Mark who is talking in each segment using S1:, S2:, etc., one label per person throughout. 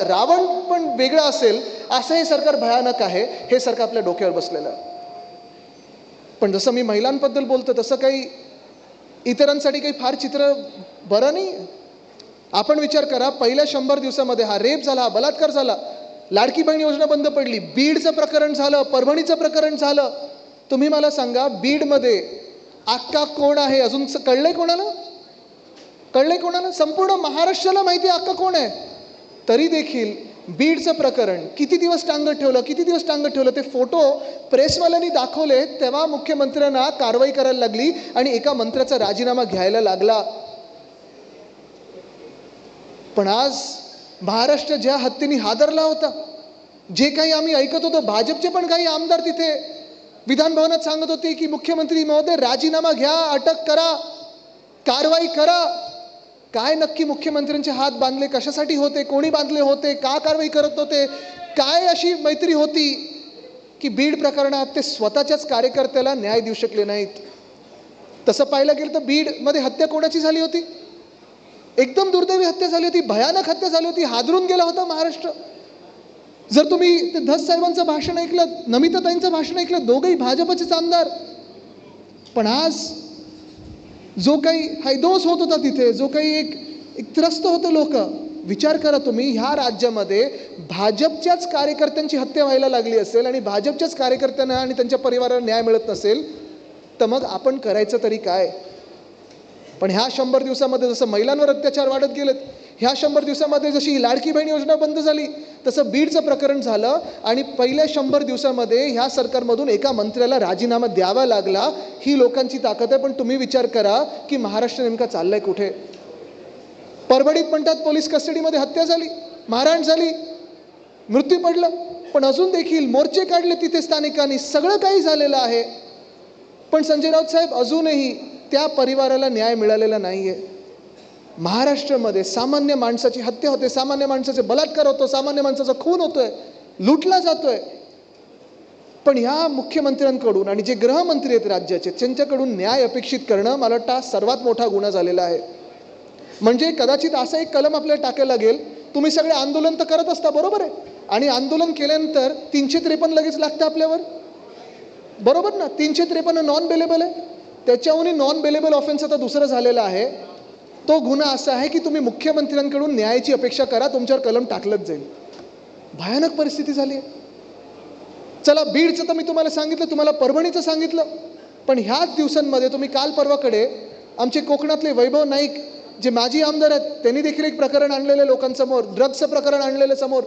S1: रावण पण वेगळं असेल असं हे सरकार भयानक आहे, हे सरकार आपल्या डोक्यावर बसलेलं आहे. पण जसं मी महिलांबद्दल बोलतो तसं काही इतरांसाठी काही फार चित्र बरं नाही. आपण विचार करा, पहिल्या 100 दिवसामध्ये हा रेप झाला, हा बलात्कार झाला, लाडकी बहीण योजना बंद पडली, बीडचं प्रकरण झालं, परभणीचं प्रकरण झालं. तुम्ही मला सांगा, बीडमध्ये अक्का कोण आहे अजून कळलंय कोणाला? कळलंय कोणाला? संपूर्ण महाराष्ट्राला माहिती आहे अक्का कोण आहे. तरी देखील बीडचं प्रकरण किती दिवस टांगत ठेवलं. ते फोटो प्रेसवाल्यांनी दाखवले तेव्हा मुख्यमंत्र्यांना कारवाई करायला लागली आणि एका मंत्र्याचा राजीनामा घ्यायला लागला. पण आज महाराष्ट्र ज्या हत्तीने हादरला होता, जे काही आम्ही ऐकत होतो, भाजपचे पण काही आमदार तिथे विधान भवनात सांगत होते की मुख्यमंत्री महोदय राजीनामा घ्या, अटक करा, कारवाई करा. काय नक्की मुख्यमंत्र्यांचे हात बांधले कशासाठी होते, कोणी बांधले होते, का कारवाई करत होते, काय अशी मैत्री होती की बीड प्रकरणात ते स्वतःच्याच कार्यकर्त्याला न्याय देऊ शकले नाहीत. तसं पाहायला गेलं तर बीडमध्ये हत्या कोणाची झाली होती? एकदम दुर्दैवी हत्या झाली होती, भयानक हत्या झाली होती, हादरून गेला होता महाराष्ट्र. जर तुम्ही ते धस साहेबांचं भाषण ऐकलं, नमिताताईंचं भाषण ऐकलं, दोघंही भाजपचेच आमदार. पण आज जो काही हैदोस होत होता तिथे, जो काही एक त्रस्त होते लोक, विचार करा तुम्ही, ह्या राज्यामध्ये भाजपच्याच कार्यकर्त्यांची हत्या व्हायला लागली असेल आणि भाजपच्याच कार्यकर्त्यांना आणि त्यांच्या परिवाराला न्याय मिळत नसेल तर मग आपण करायचं तरी काय? पण ह्या 100 दिवसामध्ये जसं महिलांवर अत्याचार वाढत गेलेत, ह्या 100 दिवसामध्ये जशी लाडकी बहीण योजना बंद झाली, तसं बीडचं प्रकरण झालं आणि पहिल्या 100 दिवसामध्ये ह्या सरकारमधून एका मंत्र्याला राजीनामा द्यावा लागला. ही लोकांची ताकद आहे. पण तुम्ही विचार करा की महाराष्ट्र नेमका चाललाय कुठे? परभणीत म्हणतात पोलीस कस्टडीमध्ये हत्या झाली, मारहाण झाली, मृत्यू पडला, पण अजून देखील मोर्चे काढले तिथे स्थानिकांनी, सगळं काही झालेलं आहे. पण संजय राऊत साहेब, अजूनही त्या परिवाराला न्याय मिळालेला नाहीये. महाराष्ट्रामध्ये सामान्य माणसाची हत्या होते, सामान्य माणसाचे बलात्कार होतो, सामान्य माणसाचा खून होतोय, लुटला जातोय. पण ह्या मुख्यमंत्र्यांकडून आणि जे गृहमंत्री आहेत राज्याचे, त्यांच्याकडून न्याय अपेक्षित करणं मला वाटतं सर्वात मोठा गुन्हा झालेला आहे. म्हणजे कदाचित असा एक कलम आपल्याला टाकायला लागेल, तुम्ही सगळे आंदोलन तर करत असता, बरोबर आहे, आणि आंदोलन केल्यानंतर 353 लगेच लागतं आपल्यावर, बरोबर ना? 353 नॉन बेलेबल आहे. त्याच्याहूनही नॉन बेलेबल ऑफेन्स आता दुसरं झालेलं आहे. तो गुन्हा असा आहे की तुम्ही मुख्यमंत्र्यांकडून न्यायाची अपेक्षा करा, तुमच्यावर कलम टाकलंच जाईल. भयानक परिस्थिती झाली आहे. चला, बीडचं तर मी तुम्हाला सांगितलं, तुम्हाला परभणीचं सांगितलं. पण ह्याच दिवसांमध्ये तुम्ही काल परवाकडे आमचे कोकणातले वैभव नाईक जे माजी आमदार आहेत, त्यांनी देखील एक प्रकरण आणलेलं लोकांसमोर, ड्रग्सचं प्रकरण आणलेलं समोर.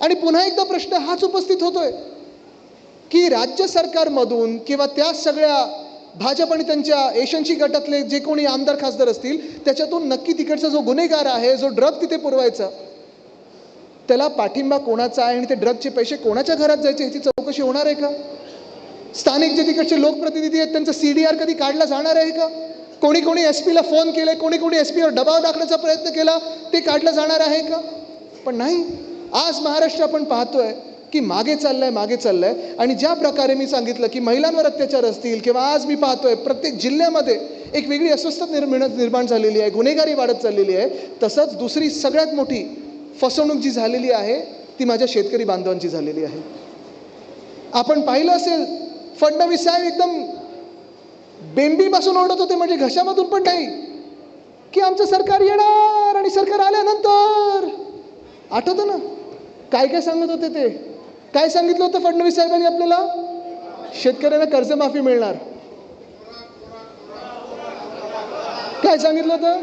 S1: आणि पुन्हा एकदा प्रश्न हाच उपस्थित होतोय की राज्य सरकारमधून किंवा त्या सगळ्या भाजप आणि त्यांच्या एशनशी गटातले जे कोणी आमदार खासदार असतील, त्याच्यातून नक्की तिकडचा जो गुन्हेगार आहे, जो ड्रग तिथे पुरवायचा, त्याला पाठिंबा कोणाचा आहे आणि ते ड्रगचे पैसे कोणाच्या घरात जायचे ह्याची चौकशी होणार आहे का? स्थानिक जे तिकडचे लोकप्रतिनिधी आहेत त्यांचा CDR कधी काढला जाणार आहे का? कोणी कोणी SP ला फोन केले, कोणी कोणी SP वर दबाव टाकण्याचा प्रयत्न केला, ते काढलं जाणार आहे का? पण नाही. आज महाराष्ट्र आपण पाहतोय की मागे चाललंय. आणि ज्या प्रकारे मी सांगितलं की महिलांवर अत्याचार असतील किंवा आज मी पाहतोय प्रत्येक जिल्ह्यामध्ये एक वेगळी अस्वस्थता निर्माण झालेली आहे, गुन्हेगारी वाढत चाललेली आहे. तसंच दुसरी सगळ्यात मोठी फसवणूक जी झालेली आहे ती माझ्या शेतकरी बांधवांची झालेली आहे. आपण पाहिलं असेल, फडणवीस साहेब एकदम बेंबीपासून ओढत होते, म्हणजे घशामधून पण नाही, की आमचं सरकार येणार आणि सरकार आल्यानंतर. आठवतं ना काय काय सांगत होते ते? काय सांगितलं होतं फडणवीस साहेबांनी आपल्याला? शेतकऱ्यांना कर्जमाफी मिळणार. काय सांगितलं होतं?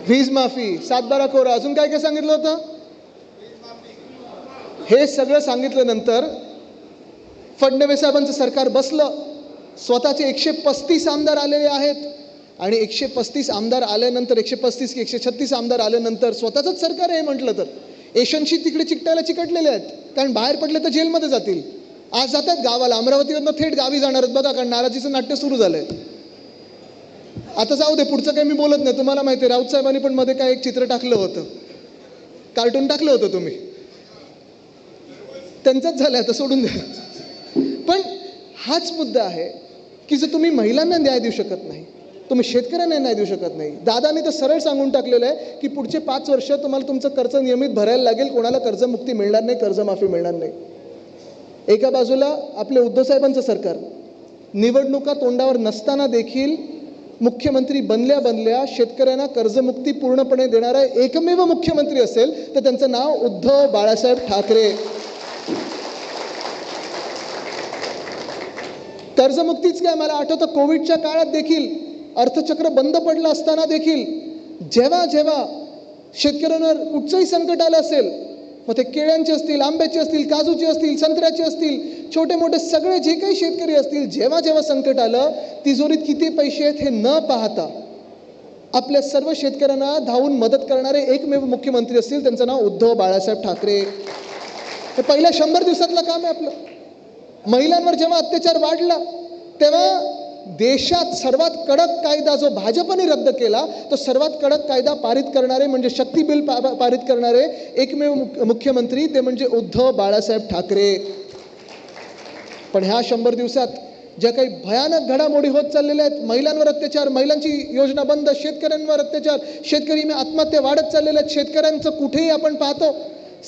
S1: वीज माफी, 7/12 कोरा, अजून काय काय सांगितलं होतं? हे सगळं सांगितल्यानंतर फडणवीस साहेबांचं सरकार बसलं. स्वतःचे 135 आमदार आलेले आहेत आणि 135 आमदार आल्यानंतर, 135 की 136 आमदार आल्यानंतर स्वतःचंच सरकार आहे म्हटलं तर एशनशी तिकडे चिकटायला चिकटलेले आहेत. कारण बाहेर पडले तर जेलमध्ये जातील. आज जातात गावाला, अमरावतीवरनं थेट गावी जाणार आहेत बघा, कारण नाराजीचं नाट्य सुरू झालंय. आता जाऊ दे, पुढचं काही मी बोलत नाही. तुम्हाला माहिती आहे, राऊत साहेबांनी पण मध्ये काय एक चित्र टाकलं होतं, कार्टून टाकलं होतं तुम्ही, त्यांचंच झालं, आता सोडून द्या. पण हाच मुद्दा आहे की जर तुम्ही महिलांना न्याय देऊ शकत नाही, तुम्ही शेतकऱ्यांना नाही देऊ शकत नाही. दादानी तर सरळ सांगून टाकलेलं आहे की पुढचे 5 वर्ष तुम्हाला तुमचं कर्ज नियमित भरायला लागेल, कोणाला कर्जमुक्ती मिळणार नाही, कर्जमाफी मिळणार नाही. एका बाजूला आपले उद्धव साहेबांचं सरकार निवडणुका तोंडावर नसताना देखील मुख्यमंत्री बनल्या शेतकऱ्यांना कर्जमुक्ती पूर्णपणे देणारा एकमेव मुख्यमंत्री असेल तर त्यांचं नाव उद्धव बाळासाहेब ठाकरे. कर्जमुक्तीच काय, मला आठवतं कोविडच्या काळात देखील अर्थचक्र बंद पडलं असताना देखील जेव्हा जेव्हा शेतकऱ्यांवर कुठचंही संकट आलं असेल, मग ते केळ्यांचे असतील, आंब्याचे असतील, काजूचे असतील, संत्र्याचे असतील, छोटे मोठे सगळे जे काही शेतकरी असतील, जेव्हा जेव्हा संकट आलं, तिजोरीत किती पैसे आहेत हे न पाहता आपल्या सर्व शेतकऱ्यांना धावून मदत करणारे एकमेव मुख्यमंत्री असतील, त्यांचं नाव उद्धव बाळासाहेब ठाकरे. हे पहिल्या 100 दिवसातलं काम आहे आपलं. महिलांवर जेव्हा अत्याचार वाढला तेव्हा देशात सर्वात कडक कायदा जो भाजपने रद्द केला, तो सर्वात कडक कायदा पारित करणारे म्हणजे शक्ती बिल पारित करणारे एकमेव मुख्यमंत्री ते म्हणजे उद्धव बाळासाहेब ठाकरे. पण ह्या 100 दिवसात ज्या काही भयानक घडामोडी होत चाललेल्या आहेत, महिलांवर अत्याचार, महिलांची योजना बंद, शेतकऱ्यांवर अत्याचार, शेतकरी आत्महत्या वाढत चाललेल्या आहेत, शेतकऱ्यांचं कुठेही आपण पाहतो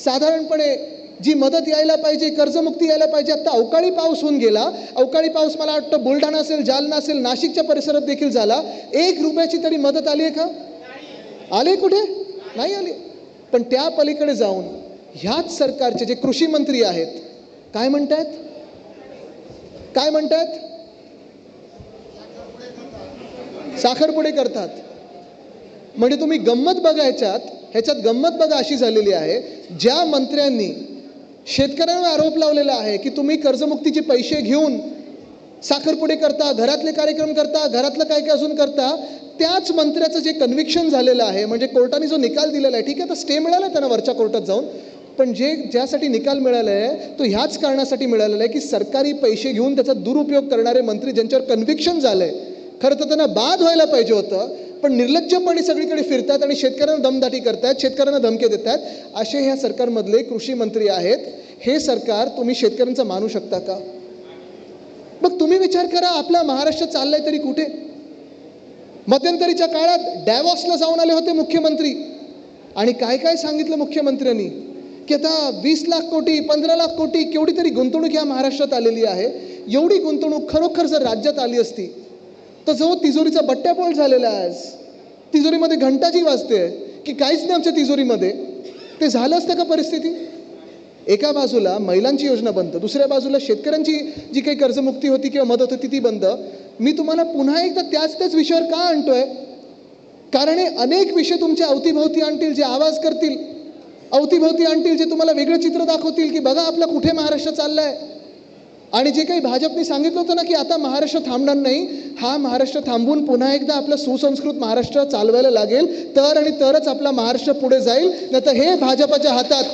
S1: साधारणपणे जी मदत यायला पाहिजे, कर्जमुक्ती यायला पाहिजे, आता अवकाळी पाऊस होऊन गेला. अवकाळी पाऊस मला वाटतं बुलढाणा असेल, जालना असेल, नाशिकच्या परिसरात देखील झाला. 1 रुपयाची तरी मदत आली आहे का? आली कुठे? नाही आली. पण त्या पलीकडे जाऊन ह्याच सरकारचे जे कृषी मंत्री आहेत काय म्हणतात? साखरपुडे करतात. म्हणजे तुम्ही गंमत ह्याच्यात गंमत बघा अशी झालेली आहे, ज्या मंत्र्यांनी शेतकऱ्यांवर आरोप लावलेला आहे की तुम्ही कर्जमुक्तीचे पैसे घेऊन साखरपुडे करता, घरातले कार्यक्रम करता, घरातलं काय काय अजून करता, त्याच मंत्र्याचं जे कन्व्हिक्शन झालेलं आहे, म्हणजे कोर्टाने जो निकाल दिलेला आहे, ठीक आहे तर स्टे मिळाला त्यांना वरच्या कोर्टात जाऊन, पण ज्यासाठी निकाल मिळाला आहे तो ह्याच कारणासाठी मिळालेला आहे की सरकारी पैसे घेऊन त्याचा दुरुपयोग करणारे मंत्री ज्यांच्यावर कन्व्हिक्शन झालंय, खरं तर त्यांना बाद व्हायला पाहिजे होतं, पण निर्लज्जपणे सगळीकडे फिरतात आणि शेतकऱ्यांना दमदाटी करतात, शेतकऱ्यांना धमके देतात. असे ह्या सरकारमधले कृषी मंत्री आहेत. हे सरकार तुम्ही शेतकऱ्यांचं मानू शकता का? मग तुम्ही विचार करा, आपला महाराष्ट्र चाललाय तरी कुठे? मध्यंतरीच्या काळात डॅवॉसला जाऊन आले होते मुख्यमंत्री आणि काय काय सांगितलं मुख्यमंत्र्यांनी की आता 20 लाख कोटी 15 लाख कोटी केवढी तरी गुंतवणूक या महाराष्ट्रात आलेली आहे. एवढी गुंतवणूक खरोखर जर राज्यात आली असती तर जो तिजोरीचा बट्ट्याबोळ झालेला आहे, आज तिजोरीमध्ये घंटाजी वाजते की काहीच नाही आमच्या तिजोरीमध्ये, ते झालं असतं का परिस्थिती? एका बाजूला महिलांची योजना बंद, दुसऱ्या बाजूला शेतकऱ्यांची जी काही कर्जमुक्ती होती किंवा मदत होती ती बंद. मी तुम्हाला पुन्हा एकदा त्याच विषयावर का आणतोय? कारण हे अनेक विषय तुमच्या अवतीभोवती आणतील, जे आवाज करतील, अवतीभोवती आणतील, जे तुम्हाला वेगळं चित्र दाखवतील की बघा आपला कुठे महाराष्ट्र चाललाय. आणि जे काही भाजपने सांगितलं होतं ना की आता महाराष्ट्र थांबणार नाही, हा महाराष्ट्र थांबून पुन्हा एकदा आपलं सुसंस्कृत महाराष्ट्र चालवायला लागेल, तर आणि तरच आपला महाराष्ट्र पुढे जाईल. नाही तर हे भाजपच्या हातात